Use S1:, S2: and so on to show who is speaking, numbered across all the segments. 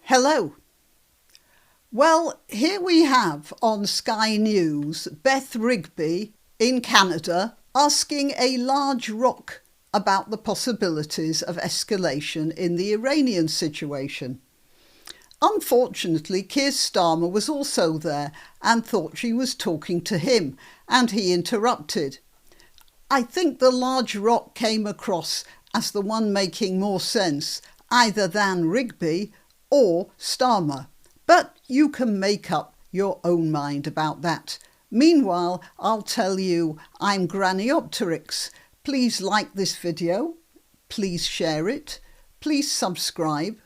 S1: Hello. Well, here we have on Sky News Beth Rigby in Canada asking a large rock about the possibilities of escalation in the Iranian situation. Unfortunately, Keir Starmer was also there and thought she was talking to him, and he interrupted. I think the large rock came across as the one making more sense, either than Rigby or Starmer. But you can make up your own mind about that. Meanwhile, I'll tell you I'm granniopteryx. Please like this video, please share it, please subscribe,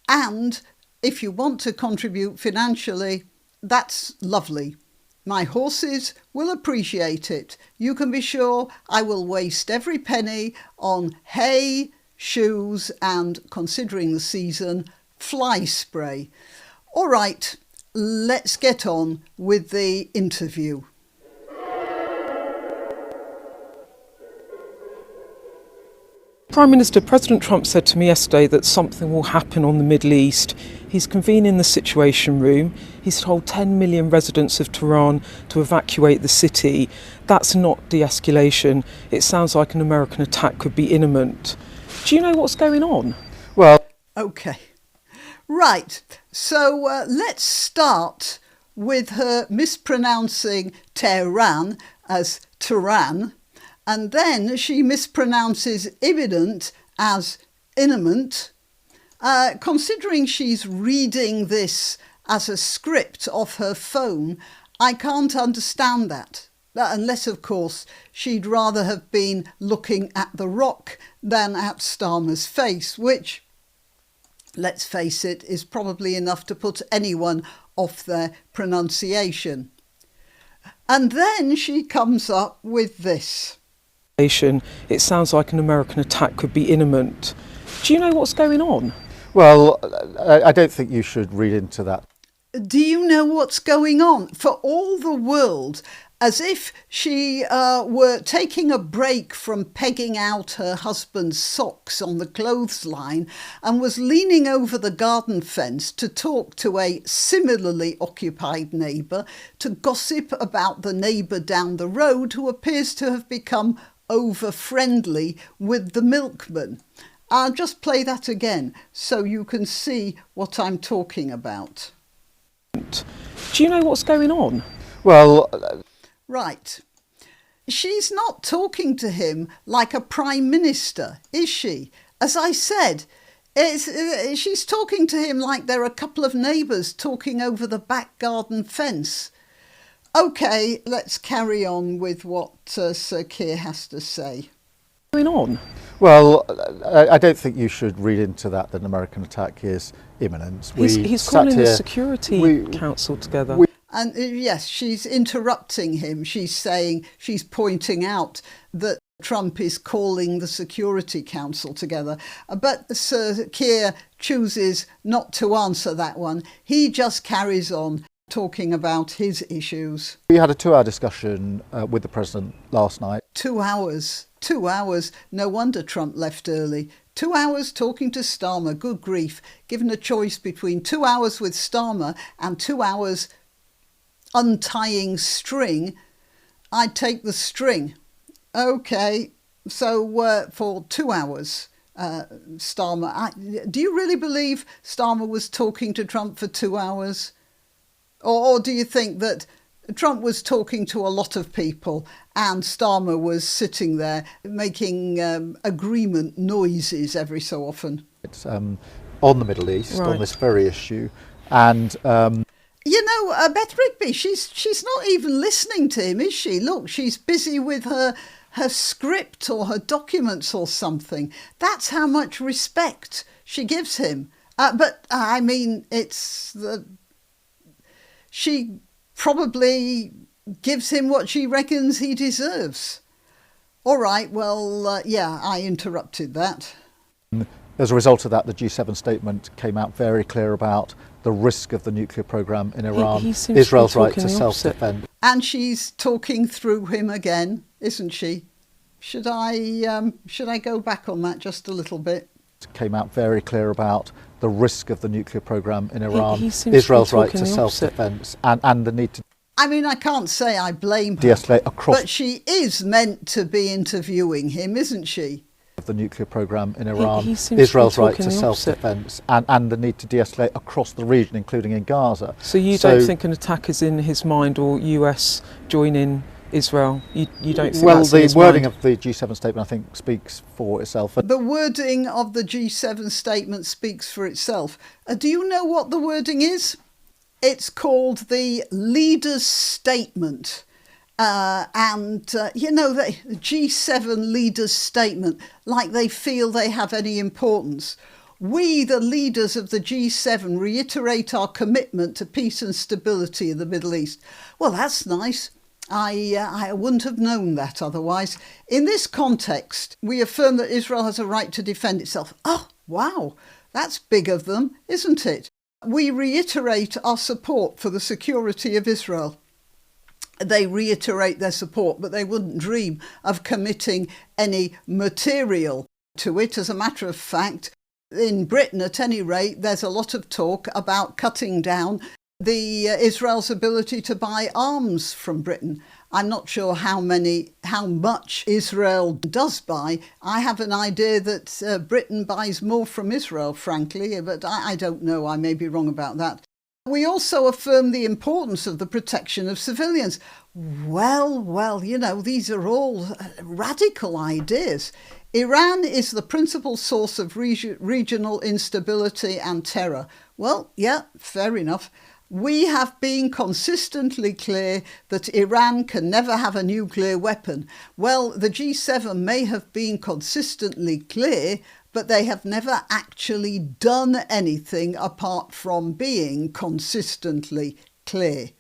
S1: and if you want to contribute financially, that's lovely. My horses will appreciate it. You can be sure I will waste every penny on hay, shoes and, considering the season, fly spray. All right, let's get on with the interview.
S2: Prime Minister, President Trump said to me yesterday that something will happen on the Middle East. He's convening the Situation Room. He's told 10 million residents of Tehran to evacuate the city. That's not de-escalation. It sounds like an American attack could be imminent. Do you know what's going on?
S1: Well, OK. Right, so let's start with her mispronouncing Tehran as Tehran, and then she mispronounces imminent as imminent. Considering she's reading this as a script off her phone, I can't understand that. Unless, of course, she'd rather have been looking at the rock than at Starmer's face, which, let's face it, is probably enough to put anyone off their pronunciation. And then she comes up with this.
S2: It sounds like an American attack could be imminent. Do you know what's going on?
S3: Well, I don't think you should read into that.
S1: Do you know what's going on? For all the world, as if she were taking a break from pegging out her husband's socks on the clothesline and was leaning over the garden fence to talk to a similarly occupied neighbour, to gossip about the neighbour down the road who appears to have become over-friendly with the milkman. I'll just play that again so you can see what I'm talking about.
S2: Do you know what's going on?
S3: Well,
S1: right. She's not talking to him like a prime minister, is she? As I said, she's talking to him like they're a couple of neighbours talking over the back garden fence. OK, let's carry on with what Sir Keir has to say.
S2: What's going on?
S3: Well, I don't think you should read into that an American attack is imminent.
S2: He's calling the Security Council together.
S1: And yes, she's interrupting him. She's pointing out that Trump is calling the Security Council together. But Sir Keir chooses not to answer that one. He just carries on talking about his issues.
S3: We had a 2-hour discussion with the President last night.
S1: 2 hours. 2 hours. No wonder Trump left early. 2 hours talking to Starmer. Good grief. Given a choice between 2 hours with Starmer and 2 hours untying string, I'd take the string. OK, so for 2 hours, Starmer... do you really believe Starmer was talking to Trump for 2 hours? Or do you think that Trump was talking to a lot of people and Starmer was sitting there making agreement noises every so often?
S3: It's on the Middle East, on this very issue. And
S1: you know, Beth Rigby, she's not even listening to him, is she? Look, she's busy with her script or her documents or something. That's how much respect she gives him. But I mean, she probably gives him what she reckons he deserves. All right, well, yeah, I interrupted that.
S3: As a result of that, the G7 statement came out very clear about the risk of the nuclear programme in Iran, Israel's right to self-defend.
S1: And she's talking through him again, isn't she? Should I go back on that just a little bit?
S3: Came out very clear about the risk of the nuclear programme in Iran, Israel's right to self-defence and the need to...
S1: I mean, I can't say I blame her,
S3: de-escalate across...
S1: but she is meant to be interviewing him, isn't she?
S3: The nuclear programme in Iran, Israel's right to self-defence and the need to de-escalate across the region, including in Gaza.
S2: So you don't think an attack is in his mind, or US joining Israel? You don't think that's in his
S3: the wording
S2: mind?
S3: of the G7 statement, I think, speaks for itself.
S1: The wording of the G7 statement speaks for itself. Do you know what the wording is? It's called the Leaders' Statement. The G7 Leaders' Statement, like they feel they have any importance. We, the leaders of the G7, reiterate our commitment to peace and stability in the Middle East. Well, that's nice. I wouldn't have known that otherwise. In this context, we affirm that Israel has a right to defend itself. Oh, wow, that's big of them, isn't it? We reiterate our support for the security of Israel. They reiterate their support, but they wouldn't dream of committing any material to it. As a matter of fact, in Britain, at any rate, there's a lot of talk about cutting down Israel's ability to buy arms from Britain. I'm not sure how much Israel does buy. I have an idea that Britain buys more from Israel, frankly, but I don't know. I may be wrong about that. We also affirm the importance of the protection of civilians. Well, these are all radical ideas. Iran is the principal source of regional instability and terror. Well, yeah, fair enough. We have been consistently clear that Iran can never have a nuclear weapon. Well, the G7 may have been consistently clear, but they have never actually done anything apart from being consistently clear.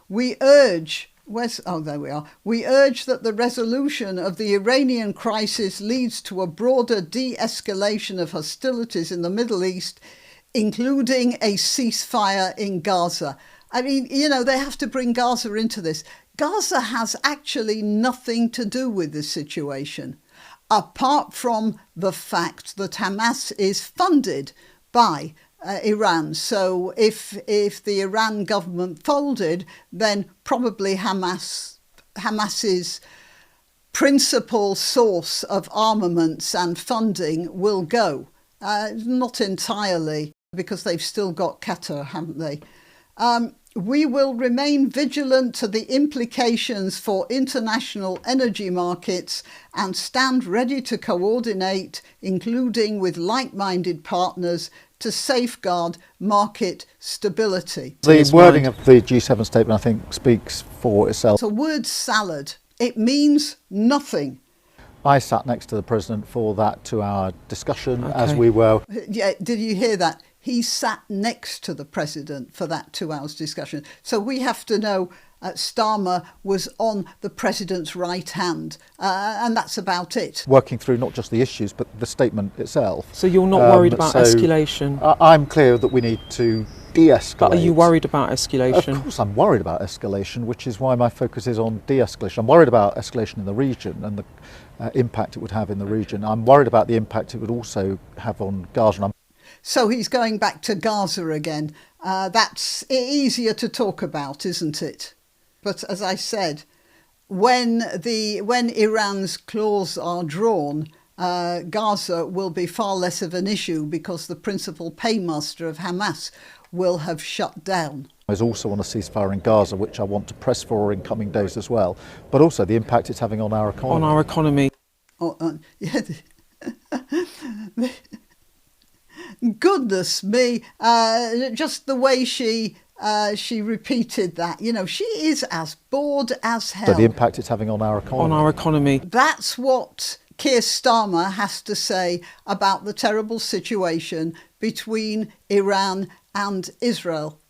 S1: We urge We urge that the resolution of the Iranian crisis leads to a broader de-escalation of hostilities in the Middle East, including a ceasefire in Gaza. I mean, they have to bring Gaza into this. Gaza has actually nothing to do with this situation, apart from the fact that Hamas is funded by Iran. So if the Iran government folded, then probably Hamas's principal source of armaments and funding will go. Not entirely, because they've still got Qatar, haven't they? We will remain vigilant to the implications for international energy markets and stand ready to coordinate, including with like-minded partners, to safeguard market stability.
S3: The wording of the G7 statement, I think, speaks for itself.
S1: It's a word salad. It means nothing.
S3: I sat next to the President for that 2-hour discussion, as we were...
S1: Yeah, did you hear that? He sat next to the President for that 2 hours discussion. So we have to know Starmer was on the President's right hand, and that's about it.
S3: Working through not just the issues, but the statement itself.
S2: So you're not worried about escalation?
S3: I'm clear that we need to de-escalate.
S2: But are you worried about escalation?
S3: Of course I'm worried about escalation, which is why my focus is on de-escalation. I'm worried about escalation in the region and the impact it would have in the region. I'm worried about the impact it would also have on Gaza.
S1: So he's going back to Gaza again. That's easier to talk about, isn't it? But as I said, when Iran's claws are drawn, Gaza will be far less of an issue because the principal paymaster of Hamas will have shut down.
S3: There's also on a ceasefire in Gaza, which I want to press for in coming days as well, but also the impact it's having on our economy.
S2: On our economy.
S1: Yeah. Goodness me, just the way she repeated that. She is as bored as hell.
S3: So the impact it's having on our economy.
S2: On our economy.
S1: That's what Keir Starmer has to say about the terrible situation between Iran and Israel.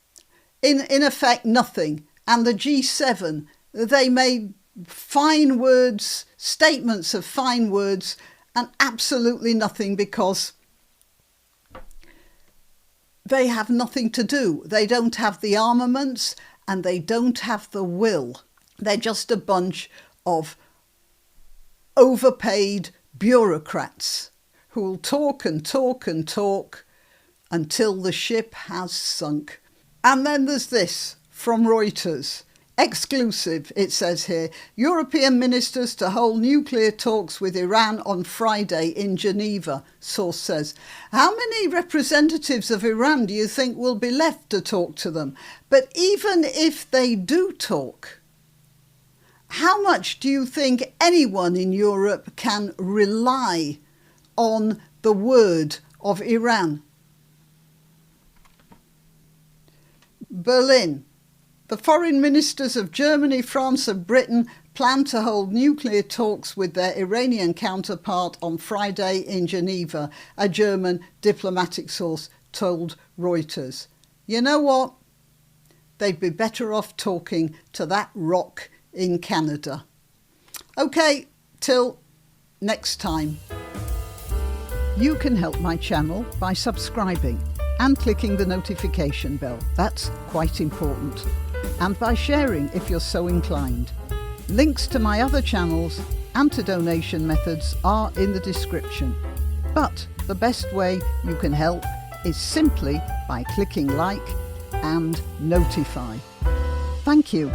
S1: In effect, nothing. And the G7, they made fine words, statements of fine words, and absolutely nothing because they have nothing to do. They don't have the armaments and they don't have the will. They're just a bunch of overpaid bureaucrats who will talk and talk and talk until the ship has sunk. And then there's this from Reuters. Exclusive, it says here. European ministers to hold nuclear talks with Iran on Friday in Geneva, source says. How many representatives of Iran do you think will be left to talk to them? But even if they do talk, how much do you think anyone in Europe can rely on the word of Iran? Berlin. The foreign ministers of Germany, France and Britain plan to hold nuclear talks with their Iranian counterpart on Friday in Geneva, a German diplomatic source told Reuters. You know what? They'd be better off talking to that rock in Canada. OK, till next time. You can help my channel by subscribing and clicking the notification bell. That's quite important. And by sharing if you're so inclined. Links to my other channels and to donation methods are in the description. But the best way you can help is simply by clicking like and notify. Thank you.